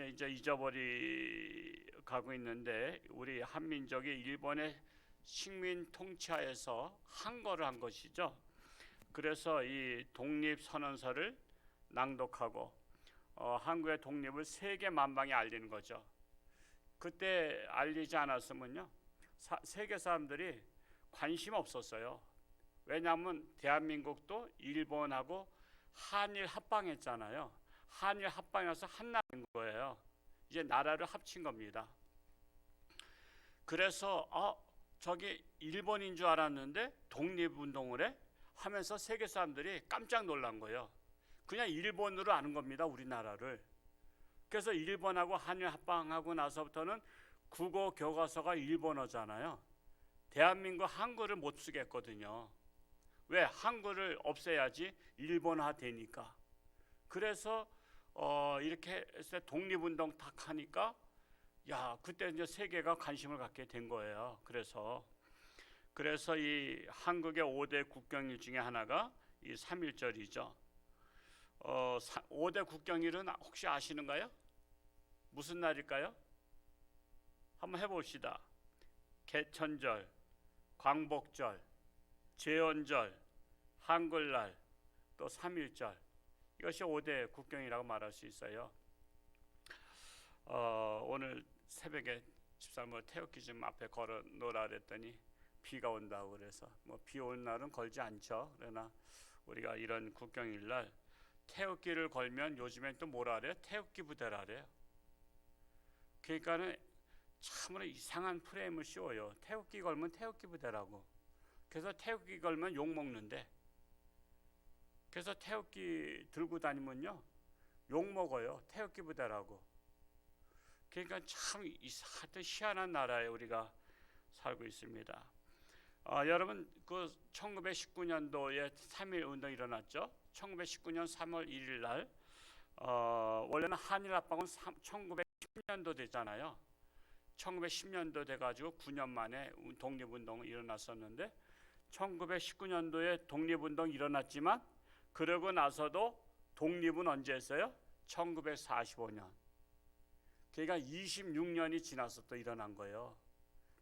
이제 잊어버리 가고 있는데, 우리 한민족이 일본의 식민 통치하에서 항거를 한 것이죠. 그래서 이 독립선언서를 낭독하고 한국의 독립을 세계 만방에 알리는 거죠. 그때 알리지 않았으면요, 세계 사람들이 관심 없었어요. 왜냐하면 대한민국도 일본하고 한일 합방했잖아요. 한일 합방해서 한나라인 거예요. 이제 나라를 합친 겁니다. 그래서 저기 일본인 줄 알았는데 독립운동을 해? 하면서 세계 사람들이 깜짝 놀란 거예요. 그냥 일본으로 아는 겁니다, 우리나라를. 그래서 일본하고 한일 합방하고 나서부터는 국어 교과서가 일본어잖아요. 대한민국 한글을 못 쓰겠거든요. 왜? 한글을 없애야지 일본화 되니까. 그래서 이렇게 해서 독립운동 탁 하니까, 야, 그때 이제 세계가 관심을 갖게 된 거예요. 그래서 이 한국의 5대 국경일 중에 하나가 이 3.1절이죠. 5대 국경일은 혹시 아시는가요? 무슨 날일까요? 한번 해봅시다. 개천절, 광복절, 제헌절, 한글날, 또 3.1절. 이것이 5대 국경이라고 말할 수 있어요. 오늘 새벽에 집사람을 태극기 좀 앞에 걸어 놓으라 그랬더니 비가 온다고 그래서 비 오는 날은 걸지 않죠. 그러나 우리가 이런 국경일 날 태극기를 걸면 요즘엔 또 뭐라 그래요? 태극기 부대라 그래요. 그러니까는 참으로 이상한 프레임을 씌워요. 태극기 걸면 태극기 부대라고. 그래서 태극기 걸면 욕 먹는데, 그래서 태극기 들고 다니면요 욕 먹어요. 태극기 부대라고. 그러니까 참 하여튼 희한한 나라에 우리가 살고 있습니다. 여러분, 그 1919년도에 3.1 운동이 일어났죠. 1919년 3월 1일 날 원래는 한일 합방은 1910년도 됐잖아요. 1910년도 돼가지고 9년 만에 독립운동이 일어났었는데, 1919년도에 독립운동이 일어났지만 그러고 나서도 독립은 언제 했어요? 1945년. 그러니까 26년이 지나서 또 일어난 거예요.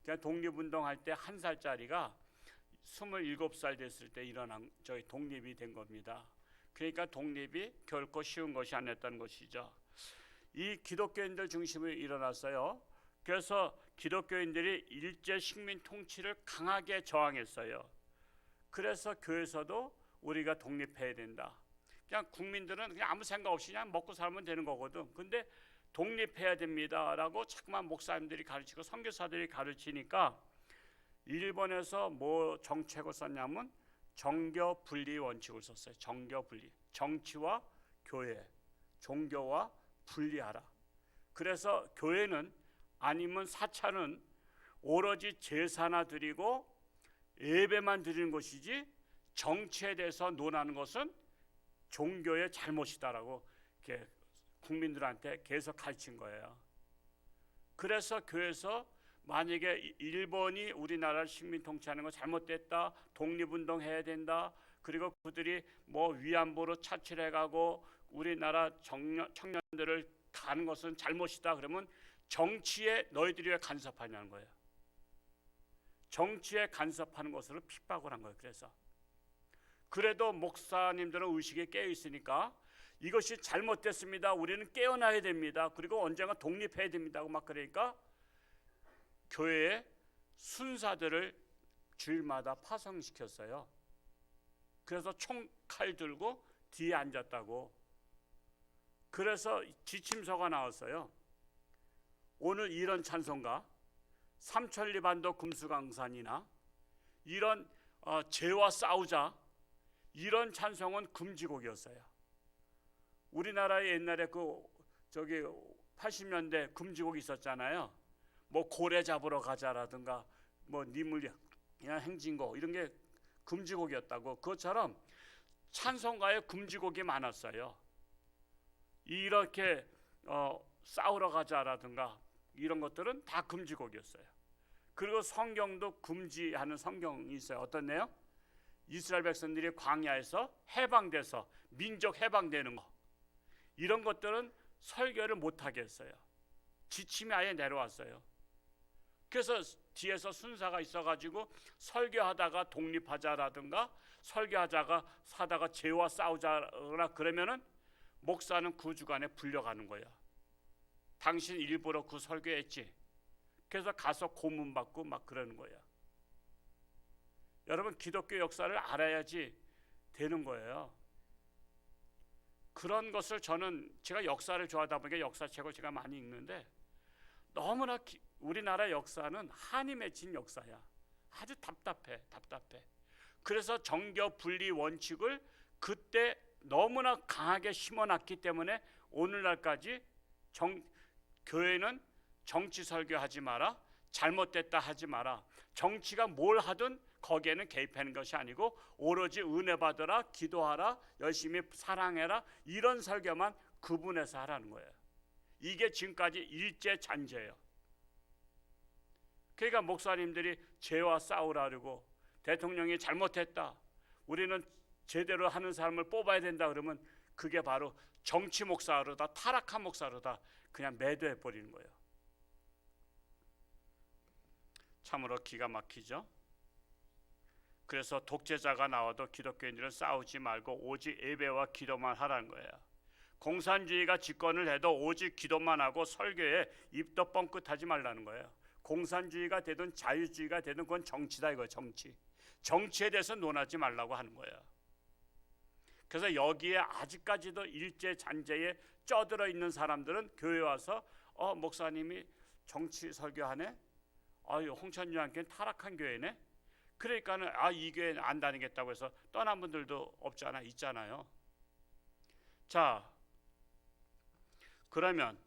그러니까 독립운동 할 때 한 살짜리가 27살 됐을 때 일어난 저희 독립이 된 겁니다. 그러니까 독립이 결코 쉬운 것이 아니었다는 것이죠. 이 기독교인들 중심으로 일어났어요. 그래서 기독교인들이 일제 식민 통치를 강하게 저항했어요. 그래서 교회에서도 우리가 독립해야 된다. 그냥 국민들은 그냥 아무 생각 없이 그냥 먹고 살면 되는 거거든. 근데 독립해야 됩니다라고 자꾸만 목사님들이 가르치고 선교사들이 가르치니까 일본에서 뭐 정책을 썼냐면 정교 분리 원칙을 썼어요. 정교 분리. 정치와 교회, 종교와 분리하라. 그래서 교회는 아니면 사찰은 오로지 제사나 드리고 예배만 드리는 것이지 정치에 대해서 논하는 것은 종교의 잘못이다라고 이렇게 국민들한테 계속 가르친 거예요. 그래서 교회에서 만약에 일본이 우리나라를 식민 통치하는 거 잘못됐다, 독립운동 해야 된다, 그리고 그들이 뭐 위안부로 차출해가고 우리나라 청년들을 가는 것은 잘못이다, 그러면 정치에 너희들이 왜 간섭하냐는 거예요. 정치에 간섭하는 것으로 핍박을 한 거예요. 그래도 목사님들은 의식에 깨어 있으니까 이것이 잘못됐습니다, 우리는 깨어나야 됩니다, 그리고 언젠가 독립해야 됩니다 막 그러니까 교회에 순사들을 주일마다 파송시켰어요. 그래서 총칼 들고 뒤에 앉았다고. 그래서 지침서가 나왔어요. 오늘 이런 찬송가, 삼천리반도 금수강산이나 이런 죄와 싸우자, 이런 찬송은 금지곡이었어요. 우리나라에 옛날에 80년대 금지곡이 있었잖아요. 뭐 고래 잡으러 가자라든가 뭐 니물 행진곡, 이런 게 금지곡이었다고. 그것처럼 찬송가에 금지곡이 많았어요. 이렇게 싸우러 가자라든가 이런 것들은 다 금지곡이었어요. 그리고 성경도 금지하는 성경이 있어요. 어떤 내용? 이스라엘 백성들이 광야에서 해방돼서 민족 해방되는 거, 이런 것들은 설교를 못하게 했어요. 지침이 아예 내려왔어요. 그래서 뒤에서 순사가 있어가지고 설교하다가 독립하자라든가 설교하다가 사다가 죄와 싸우자라 그러면은 목사는 그 주간에 불려가는 거야. 당신 일부러 그 설교했지. 그래서 가서 고문받고 막 그러는 거야. 여러분, 기독교 역사를 알아야지 되는 거예요. 그런 것을 제가 역사를 좋아하다 보니까 역사책을 제가 많이 읽는데 너무나 우리나라 역사는 한이 맺힌 역사야. 아주 답답해. 그래서 정교 분리 원칙을 그때 너무나 강하게 심어놨기 때문에 오늘날까지 교회는 정치 설교하지 마라, 잘못됐다 하지 마라, 정치가 뭘 하든 거기에는 개입하는 것이 아니고 오로지 은혜 받으라, 기도하라, 열심히 사랑해라, 이런 설교만 구분해서 하라는 거예요. 이게 지금까지 일제 잔재예요. 그러니까 목사님들이 죄와 싸우라고, 대통령이 잘못했다, 우리는 제대로 하는 사람을 뽑아야 된다 그러면 그게 바로 정치 목사로다, 타락한 목사로다 그냥 매도해 버리는 거예요. 참으로 기가 막히죠. 그래서 독재자가 나와도 기독교인들은 싸우지 말고 오직 예배와 기도만 하라는 거예요. 공산주의가 집권을 해도 오직 기도만 하고 설교에 입도 뻥끗하지 말라는 거예요. 공산주의가 되든 자유주의가 되든 그건 정치다 이거예요. 정치에 대해서 논하지 말라고 하는 거예요. 그래서 여기에 아직까지도 일제 잔재에 쩌들어 있는 사람들은 교회 와서 목사님이 정치 설교하네, 홍천주 한교는 타락한 교회네, 그러니까는 이 교회는 안 다니겠다고 해서 떠난 분들도 없잖아, 있잖아요. 자, 그러면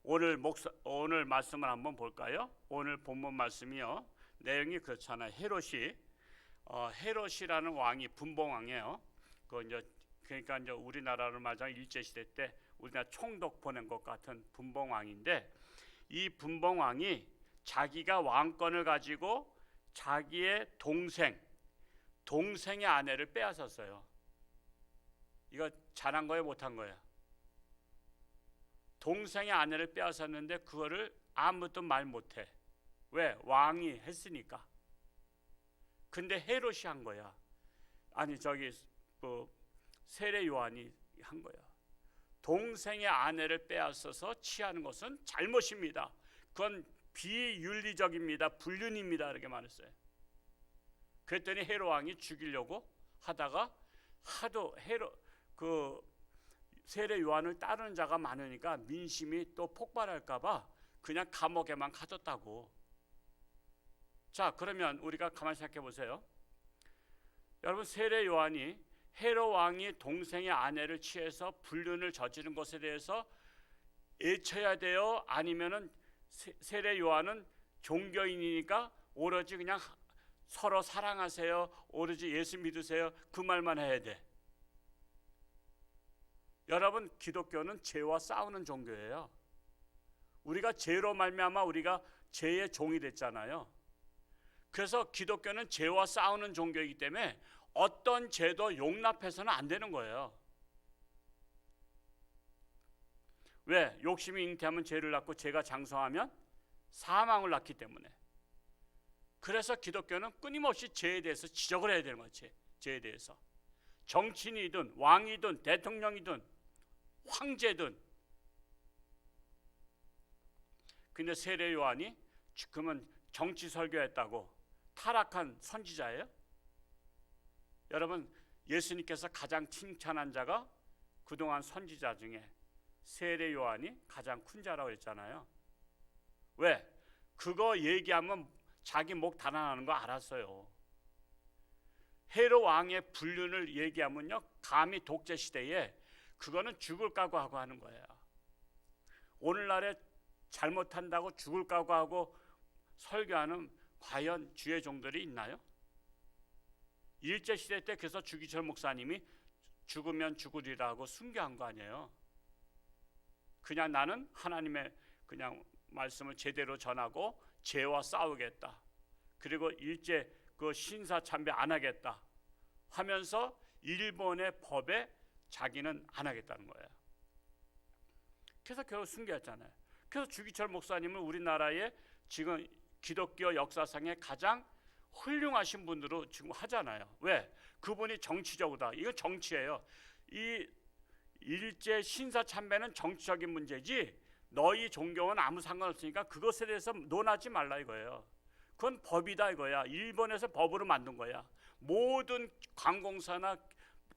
오늘 말씀을 한번 볼까요? 오늘 본문 말씀이요, 내용이 그렇잖아요. 헤롯이라는 왕이 분봉왕이에요. 그러니까 이제 우리나라로 말하자면 일제 시대 때 우리나라 총독 보낸 것 같은 분봉왕인데, 이 분봉왕이 자기가 왕권을 가지고 자기의 동생의 아내를 빼앗았어요. 이거 잘한 거예요, 못한 거예요? 동생의 아내를 빼앗았는데 그거를 아무도 말 못해. 왜? 왕이 했으니까. 근데 헤롯이 한 거야. 세례 요한이 한 거야. 동생의 아내를 빼앗아서 취하는 것은 잘못입니다. 그건 비윤리적입니다. 불륜입니다. 이렇게 말했어요. 그랬더니 헤롯 왕이 죽이려고 하다가 하도 세례 요한을 따르는 자가 많으니까 민심이 또 폭발할까봐 그냥 감옥에만 가뒀다고. 자, 그러면 우리가 가만히 생각해 보세요. 여러분, 세례 요한이 헤롯 왕이 동생의 아내를 취해서 불륜을 저지른 것에 대해서 애쳐야 돼요? 아니면은 세례 요한은 종교인이니까 오로지 그냥 서로 사랑하세요, 오로지 예수 믿으세요, 그 말만 해야 돼? 여러분, 기독교는 죄와 싸우는 종교예요. 우리가 죄로 말미암아 우리가 죄의 종이 됐잖아요. 그래서 기독교는 죄와 싸우는 종교이기 때문에 어떤 죄도 용납해서는 안 되는 거예요. 왜? 욕심이 잉태하면 죄를 낳고 죄가 장성하면 사망을 낳기 때문에. 그래서 기독교는 끊임없이 죄에 대해서 지적을 해야 되는 거지. 죄에 대해서. 정치인이든 왕이든 대통령이든 황제든. 근데 세례 요한이 그러면 정치 설교했다고 타락한 선지자예요? 여러분, 예수님께서 가장 칭찬한 자가 그동안 선지자 중에 세례 요한이 가장 큰 자라고 했잖아요. 왜? 그거 얘기하면 자기 목 달아나는 거 알았어요. 헤롯 왕의 불륜을 얘기하면요, 감히 독재 시대에 그거는 죽을 각오하고 하는 거예요. 오늘날에 잘못한다고 죽을 각오하고 설교하는 과연 주의 종들이 있나요? 일제 시대 때 그래서 주기철 목사님이 죽으면 죽으리라고 순교한 거 아니에요. 그냥 나는 하나님의 그냥 말씀을 제대로 전하고 죄와 싸우겠다, 그리고 일제 그 신사 참배 안 하겠다 하면서 일본의 법에 자기는 안 하겠다는 거예요. 그래서 결국 순교했잖아요. 그래서 주기철 목사님은 우리나라의 지금 기독교 역사상에 가장 훌륭하신 분으로 지금 하잖아요. 왜? 그분이 정치적이다. 이건 정치예요. 이 일제 신사 참배는 정치적인 문제지 너희 종교는 아무 상관없으니까 그것에 대해서 논하지 말라 이거예요. 그건 법이다 이거야. 일본에서 법으로 만든 거야. 모든 관공서나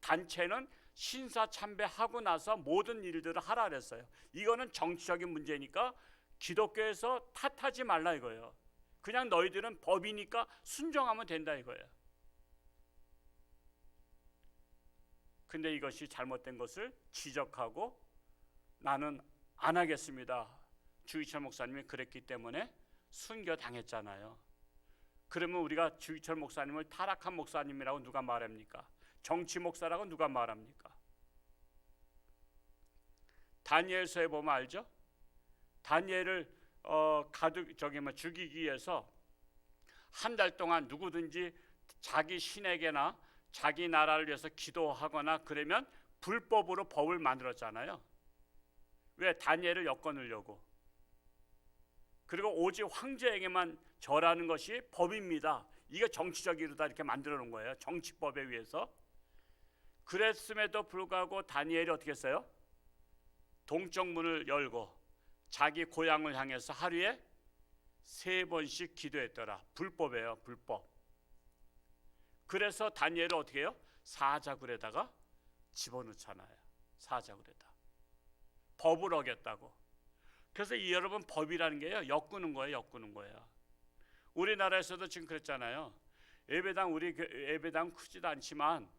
단체는 신사 참배하고 나서 모든 일들을 하라 그랬어요. 이거는 정치적인 문제니까 기독교에서 탓하지 말라 이거예요. 그냥 너희들은 법이니까 순종하면 된다 이거예요. 근데 이것이 잘못된 것을 지적하고 나는 안 하겠습니다. 주기철 목사님이 그랬기 때문에 순교당했잖아요. 그러면 우리가 주기철 목사님을 타락한 목사님이라고 누가 말합니까? 정치 목사라고 누가 말합니까? 다니엘서에 보면 알죠? 다니엘을 죽이기 위해서 한 달 동안 누구든지 자기 신에게나 자기 나라를 위해서 기도하거나 그러면 불법으로 법을 만들었잖아요. 왜? 다니엘을 엮어놓으려고. 그리고 오직 황제에게만 절하는 것이 법입니다. 이게 정치적이다 이렇게 만들어 놓은 거예요. 정치법에 의해서. 그랬음에도 불구하고 다니엘이 어떻게 했어요? 동쪽 문을 열고 자기 고향을 향해서 하루에 3번씩 기도했더라. 불법이에요. 불법. 그래서 다니엘을 어떻게 해요? 사자굴에다가 집어넣잖아요. 사자굴에다. 법을 어겼다고. 그래서 이 여러분 법이라는 게요, 엮는 거예요. 엮는 거예요. 우리나라에서도 지금 그랬잖아요. 예배당, 우리 예배당 크지도 않지만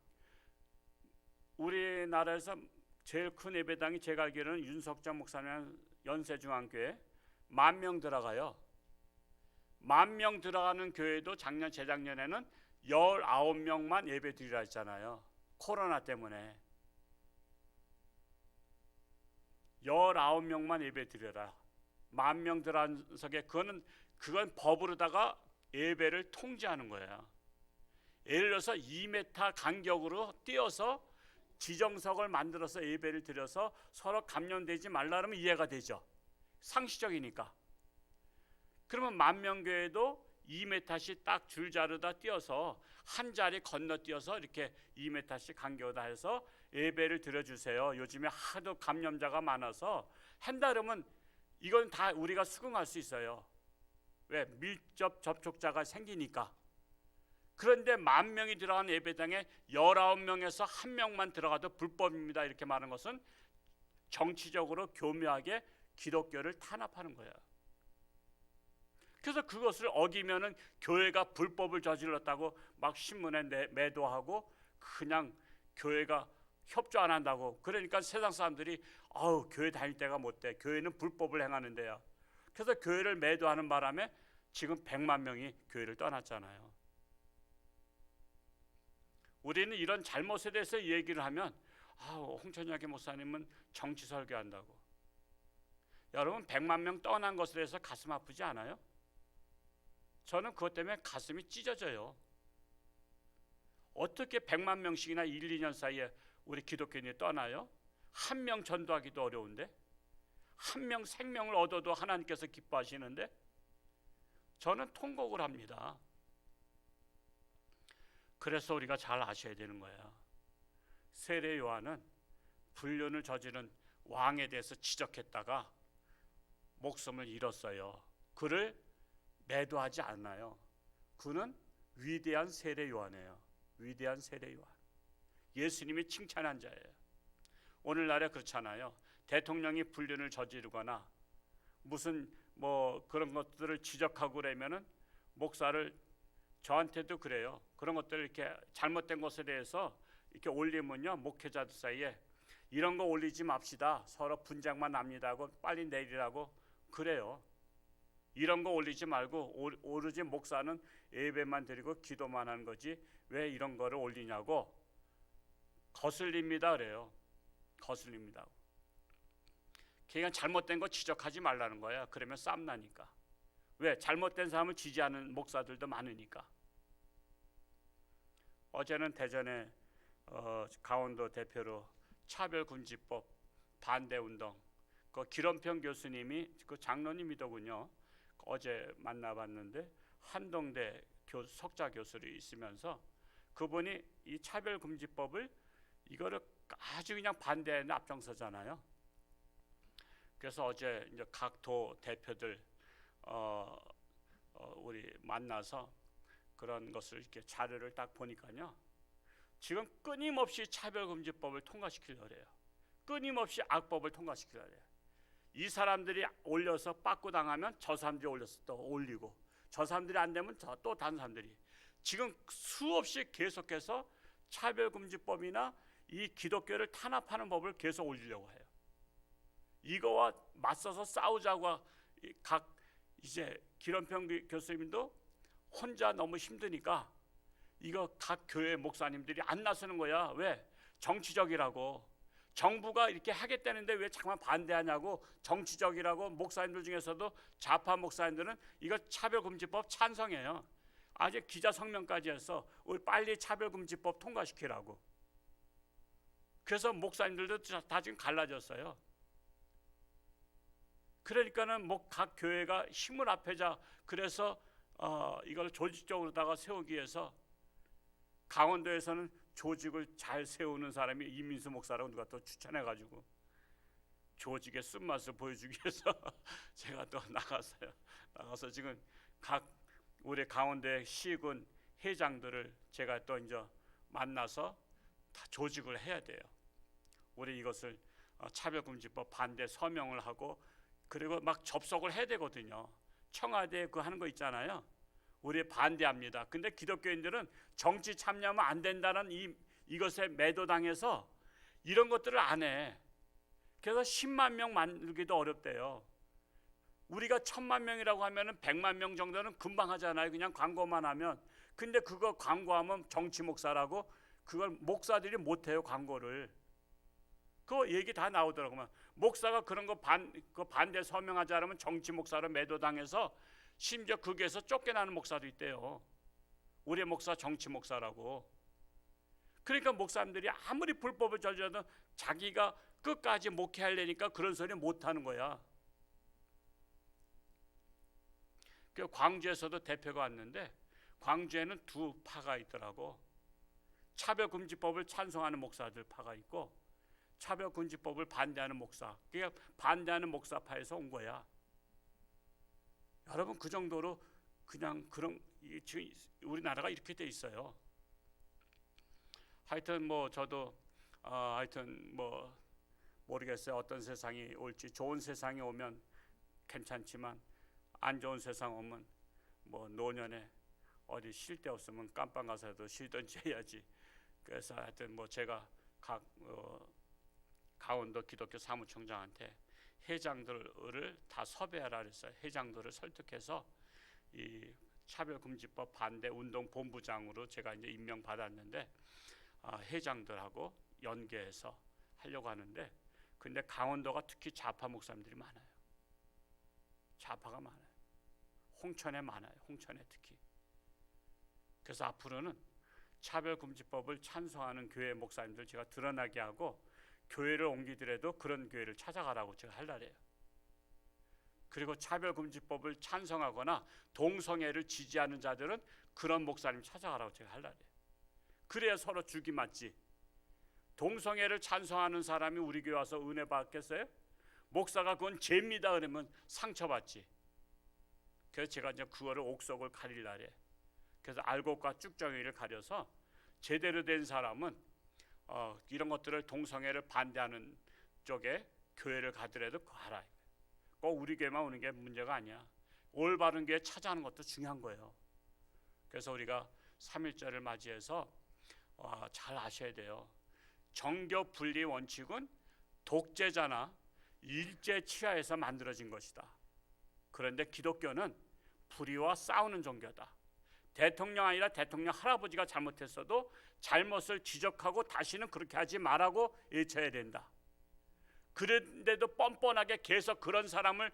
우리나라에서 제일 큰 예배당이 제가 알기로는 윤석정 목사님 연세중앙교회 10,000명 들어가요. 10,000명 들어가는 교회도 재작년에는 19명만 예배 드리라 했잖아요. 코로나 때문에 19명만 예배 드려라. 10,000명 들어간석에 그건 법으로다가 예배를 통제하는 거예요. 예를 들어서 2m 간격으로 뛰어서 지정석을 만들어서 예배를 드려서 서로 감염되지 말라면 이해가 되죠. 상식적이니까. 그러면 만명교회도 2m씩 딱 줄자르다 뛰어서 한 자리 건너뛰어서 이렇게 2m씩 간격으로 해서 예배를 드려주세요. 요즘에 하도 감염자가 많아서 한다 그러면 이건 다 우리가 수긍할 수 있어요. 왜? 밀접 접촉자가 생기니까. 그런데 10,000명이 들어간 예배당에 19명에서 1명만 들어가도 불법입니다 이렇게 말하는 것은 정치적으로 교묘하게 기독교를 탄압하는 거예요. 그래서 그것을 어기면은 교회가 불법을 저질렀다고 막 신문에 매도하고 그냥 교회가 협조 안 한다고. 그러니까 세상 사람들이 교회 다닐 때가 못돼. 교회는 불법을 행하는데요. 그래서 교회를 매도하는 바람에 지금 100만 명이 교회를 떠났잖아요. 우리는 이런 잘못에 대해서 얘기를 하면 홍천혁의 목사님은 정치 설교한다고. 여러분 100만 명 떠난 것에 대해서 가슴 아프지 않아요? 저는 그것 때문에 가슴이 찢어져요. 어떻게 100만 명씩이나 1, 2년 사이에 우리 기독교인이 떠나요? 한 명 전도하기도 어려운데, 한 명 생명을 얻어도 하나님께서 기뻐하시는데, 저는 통곡을 합니다. 그래서 우리가 잘 아셔야 되는 거예요. 세례 요한은 불륜을 저지른 왕에 대해서 지적했다가 목숨을 잃었어요. 그를 매도하지 않아요. 그는 위대한 세례 요한이에요. 위대한 세례 요한. 예수님이 칭찬한 자예요. 오늘날에 그렇잖아요. 대통령이 불륜을 저지르거나 무슨 그런 것들을 지적하고 그러면은 목사를, 저한테도 그래요. 그런 것들을 이렇게 잘못된 것에 대해서 이렇게 올리면요, 목회자들 사이에 이런 거 올리지 맙시다. 서로 분쟁만 납니다 하고 빨리 내리라고 그래요. 이런 거 올리지 말고 오로지 목사는 예배만 드리고 기도만 하는 거지 왜 이런 거를 올리냐고 거슬립니다 그래요. 거슬립니다. 그냥 잘못된 거 지적하지 말라는 거야. 그러면 싸움 나니까. 왜? 잘못된 사람을 지지하는 목사들도 많으니까. 어제는 대전에 강원도 대표로 차별금지법 반대운동, 그 기런평 교수님이 그 장로님이더군요. 어제 만나봤는데 한동대 석자 교수로 있으면서 그분이 이 차별금지법을 이거를 아주 그냥 반대하는 앞장서잖아요. 그래서 어제 이제 각 도 대표들 우리 만나서 그런 것을 이렇게 자료를 딱 보니까요. 지금 끊임없이 차별금지법을 통과시키려고 해요. 끊임없이 악법을 통과시키려고 해요. 이 사람들이 올려서 빠꾸 당하면 저 사람들이 올려서 또 올리고, 저 사람들이 안 되면 또 다른 사람들이, 지금 수없이 계속해서 차별금지법이나 이 기독교를 탄압하는 법을 계속 올리려고 해요. 이거와 맞서서 싸우자고 각 이제 기런평 교수님도 혼자 너무 힘드니까 이거 각 교회 목사님들이 안 나서는 거야. 왜? 정치적이라고. 정부가 이렇게 하겠다는데 왜 자꾸만 반대하냐고. 정치적이라고. 목사님들 중에서도 좌파 목사님들은 이거 차별금지법 찬성해요. 아직 기자 성명까지 해서 우리 빨리 차별금지법 통과시키라고. 그래서 목사님들도 다 지금 갈라졌어요. 그러니까는 뭐 각 교회가 힘을 합해자. 그래서 이걸 조직적으로다가 세우기 위해서 강원도에서는 조직을 잘 세우는 사람이 이민수 목사라고 누가 또 추천해가지고 조직의 쓴맛을 보여주기 위해서 제가 또 나가서 지금 각 우리 강원도의 시군 회장들을 제가 또 이제 만나서 다 조직을 해야 돼요. 우리 이것을 차별금지법 반대 서명을 하고, 그리고 막 접속을 해야 되거든요. 청와대에 그 하는 거 있잖아요. 우리 반대합니다. 근데 기독교인들은 정치 참여하면 안 된다는 이것에 매도당해서 이런 것들을 안 해. 그래서 10만 명 만들기도 어렵대요. 우리가 1000만 명이라고 하면은 100만 명 정도는 금방 하잖아요. 그냥 광고만 하면. 근데 그거 광고하면 정치 목사라고, 그걸 목사들이 못 해요, 광고를. 그 얘기 다 나오더라고요. 목사가 그런 거 반대 서명하지 않으면 정치 목사로 매도당해서 심지어 거기에서 쫓겨나는 목사도 있대요. 우리 목사 정치 목사라고. 그러니까 목사님들이 아무리 불법을 저질러도 자기가 끝까지 목회하려니까 그런 소리 못 하는 거야. 그 광주에서도 대표가 왔는데 광주에는 두 파가 있더라고. 차별금지법을 찬성하는 목사들 파가 있고 차별금지법을 반대하는 목사. 그러니까 반대하는 목사파에서 온 거야. 여러분, 그 정도로 그냥 그런 지금 우리나라가 이렇게 돼 있어요. 하여튼 뭐 저도 하여튼 뭐 모르겠어요. 어떤 세상이 올지. 좋은 세상이 오면 괜찮지만 안 좋은 세상 오면 뭐 노년에 어디 쉴 데 없으면 깜빵 가서도 쉬든지 해야지. 그래서 하여튼 뭐 제가 각 강원도 기독교 사무총장한테 회장들을 다 섭외하라 그랬어요. 회장들을 설득해서 이 차별금지법 반대 운동 본부장으로 제가 이제 임명받았는데 회장들하고 연계해서 하려고 하는데, 근데 강원도가 특히 좌파 목사님들이 많아요. 좌파가 많아요. 홍천에 많아요. 홍천에 특히. 그래서 앞으로는 차별금지법을 찬성하는 교회 목사님들 제가 드러나게 하고, 교회를 옮기더라도 그런 교회를 찾아가라고 제가 하려래요. 그리고 차별금지법을 찬성하거나 동성애를 지지하는 자들은 그런 목사님 찾아가라고 제가 하려래요. 그래야 서로 죽이 맞지. 동성애를 찬성하는 사람이 우리 교회 와서 은혜 받겠어요? 목사가 그건 죄입니다 그러면 상처받지. 그래서 제가 이제 그거를 옥석을 가리려래. 그래서 알곡과 쭉정이를 가려서 제대로 된 사람은 이런 것들을 동성애를 반대하는 쪽에 교회를 가더라도 가라. 꼭 우리 교회만 오는 게 문제가 아니야. 올바른 교회 찾아가는 것도 중요한 거예요. 그래서 우리가 3.1절을 맞이해서 잘 아셔야 돼요. 정교 분리 원칙은 독재자나 일제 치하에서 만들어진 것이다. 그런데 기독교는 불의와 싸우는 종교다. 대통령 아니라 대통령 할아버지가 잘못했어도 잘못을 지적하고 다시는 그렇게 하지 말라고 외쳐야 된다. 그런데도 뻔뻔하게 계속 그런 사람을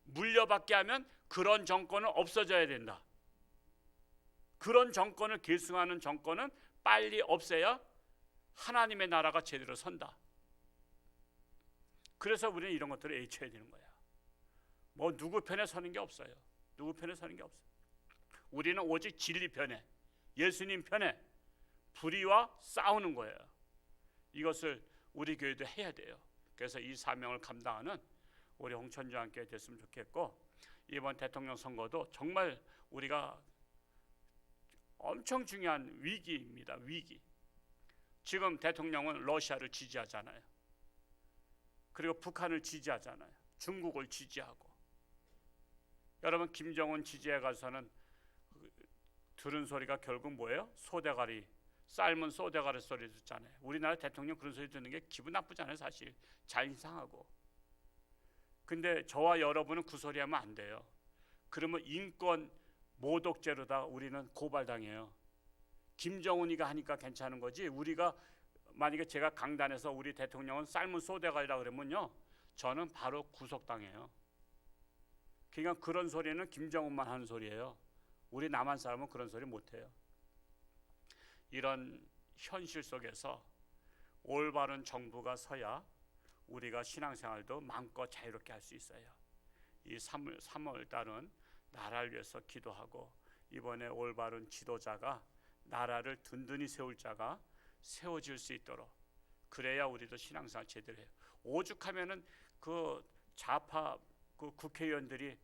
물려받게 하면 그런 정권은 없어져야 된다. 그런 정권을 계승하는 정권은 빨리 없애야 하나님의 나라가 제대로 선다. 그래서 우리는 이런 것들을 애쳐야 되는 거야. 뭐 누구 편에 서는 게 없어요. 누구 편에 서는 게 없어요. 우리는 오직 진리 편에, 예수님 편에 불의와 싸우는 거예요. 이것을 우리 교회도 해야 돼요. 그래서 이 사명을 감당하는 우리 홍천주 함께 됐으면 좋겠고, 이번 대통령 선거도 정말 우리가 엄청 중요한 위기입니다. 위기. 지금 대통령은 러시아를 지지하잖아요. 그리고 북한을 지지하잖아요. 중국을 지지하고. 여러분, 김정은 지지해 가서는 들은 소리가 결국 뭐예요? 소대가리, 삶은 소대가리 소리 듣잖아요. 우리나라 대통령 그런 소리 듣는 게 기분 나쁘잖아요. 사실 자인 상하고. 근데 저와 여러분은 그 소리 하면 안 돼요. 그러면 인권 모독죄로다 우리는 고발당해요. 김정은이가 하니까 괜찮은 거지, 우리가 만약에 제가 강단에서 우리 대통령은 삶은 소대가리라 그러면요, 저는 바로 구속당해요. 그러니까 그런 소리는 김정은만 하는 소리예요. 우리 남한 사람은 그런 소리 못해요. 이런 현실 속에서 올바른 정부가 서야 우리가 신앙생활도 마음껏 자유롭게 할 수 있어요. 이 3월 달은 나라를 위해서 기도하고, 이번에 올바른 지도자가, 나라를 든든히 세울 자가 세워질 수 있도록, 그래야 우리도 신앙생활 제대로 해요. 오죽하면은 그 좌파 그 국회의원들이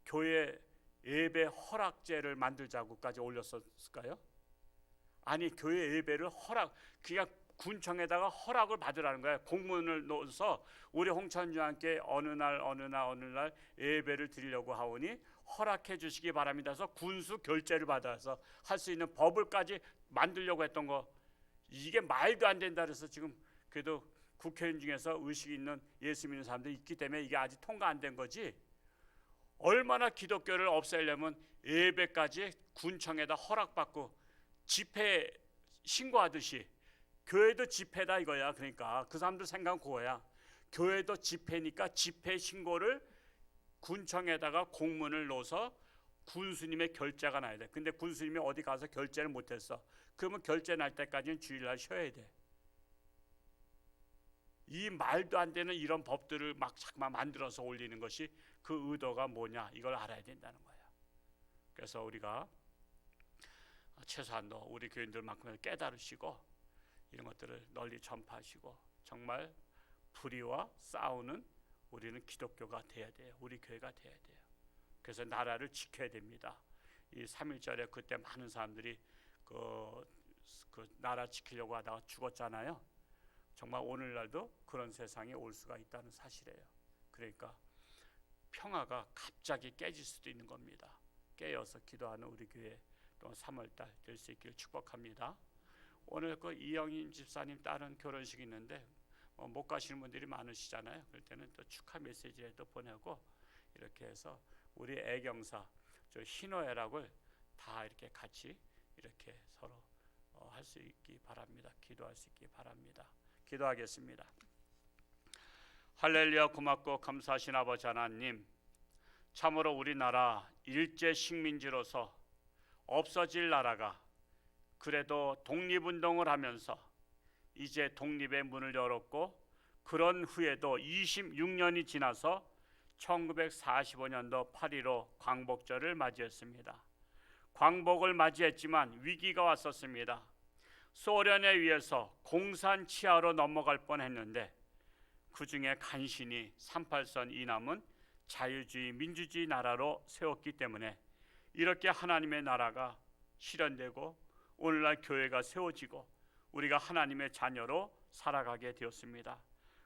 교회 예배 허락제를 만들자고까지 올렸었을까요? 아니, 교회 예배를 그냥 군청에다가 허락을 받으라는 거예요. 공문을 넣어서 우리 홍천주와 함께 어느 날 예배를 드리려고 하오니 허락해 주시기 바랍니다. 그래서 군수 결재를 받아서 할 수 있는 법을까지 만들려고 했던 거, 이게 말도 안 된다 그래서 지금 그래도 국회의원 중에서 의식 있는 예수 믿는 사람들이 있기 때문에 이게 아직 통과 안 된 거지, 얼마나 기독교를 없애려면 예배까지 군청에다 허락받고 집회 신고하듯이 교회도 집회다 이거야. 그러니까 그 사람들 생각은 그거야. 교회도 집회니까 집회 신고를 군청에다가 공문을 넣어서 군수님의 결재가 나야 돼. 근데 군수님이 어디 가서 결재를 못했어. 그러면 결재 날 때까지는 주일날 쉬어야 돼. 이 말도 안 되는 이런 법들을 막 자꾸만 만들어서 올리는 것이 그 의도가 뭐냐, 이걸 알아야 된다는 거야. 그래서 우리가 최소한도 우리 교인들만큼은 깨달으시고 이런 것들을 널리 전파하시고, 정말 불의와 싸우는 우리는 기독교가 돼야 돼요. 우리 교회가 돼야 돼요. 그래서 나라를 지켜야 됩니다. 이 3.1절에 그때 많은 사람들이 그 나라 지키려고 하다가 죽었잖아요. 정말 오늘날도 그런 세상이 올 수가 있다는 사실이에요. 그러니까 평화가 갑자기 깨질 수도 있는 겁니다. 깨어서 기도하는 우리 교회 또 3월달 될 수 있기를 축복합니다. 오늘 그 이영인 집사님 딸은 결혼식이 있는데 못 가시는 분들이 많으시잖아요. 그럴 때는 또 축하 메시지에도 보내고, 이렇게 해서 우리 애경사 저 희노애락을 다 이렇게 같이 이렇게 서로 할 수 있기 바랍니다. 기도할 수 있기 바랍니다. 기도하겠습니다. 할렐루야. 고맙고 감사하신 아버지 하나님, 참으로 우리나라 일제 식민지로서 없어질 나라가 그래도 독립운동을 하면서 이제 독립의 문을 열었고, 그런 후에도 26년이 지나서 1945년도 8.15 광복절을 맞이했습니다. 광복을 맞이했지만 위기가 왔었습니다. 소련에 의해서 공산 치하로 넘어갈 뻔했는데, 그 중에 간신히 38선 이남은 자유주의 민주주의 나라로 세웠기 때문에 이렇게 하나님의 나라가 실현되고 오늘날 교회가 세워지고 우리가 하나님의 자녀로 살아가게 되었습니다.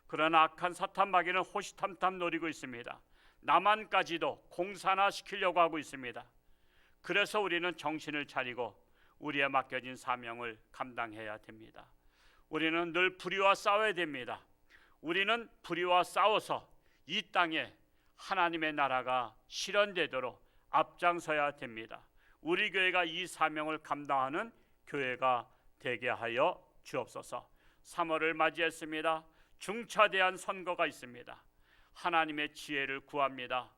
그러나 악한 사탄 마귀는 호시탐탐 노리고 있습니다. 남한까지도 공산화시키려고 하고 있습니다. 그래서 우리는 정신을 차리고 우리의 맡겨진 사명을 감당해야 됩니다. 우리는 늘 불의와 싸워야 됩니다. 우리는 불의와 싸워서 이 땅에 하나님의 나라가 실현되도록 앞장서야 됩니다. 우리 교회가 이 사명을 감당하는 교회가 되게 하여 주옵소서. 3월을 맞이했습니다. 중차대한 선거가 있습니다. 하나님의 지혜를 구합니다.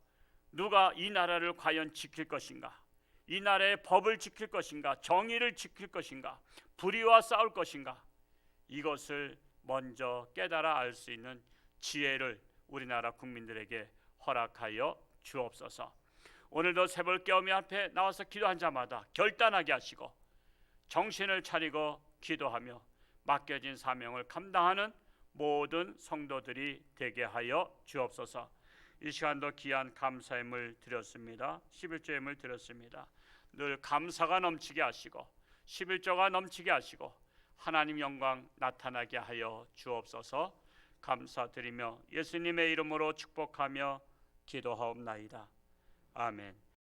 누가 이 나라를 과연 지킬 것인가? 이 나라의 법을 지킬 것인가? 정의를 지킬 것인가? 불의와 싸울 것인가? 이것을 먼저 깨달아 알 수 있는 지혜를 우리나라 국민들에게 허락하여 주옵소서. 오늘도 새벽 깨우미 앞에 나와서 기도한 자마다 결단하게 하시고 정신을 차리고 기도하며 맡겨진 사명을 감당하는 모든 성도들이 되게 하여 주옵소서. 이 시간도 귀한 감사함을 드렸습니다. 11조임을 드렸습니다. 늘 감사가 넘치게 하시고 11조가 넘치게 하시고 하나님 영광 나타나게 하여 주옵소서. 감사드리며 예수님의 이름으로 축복하며 기도하옵나이다. 아멘.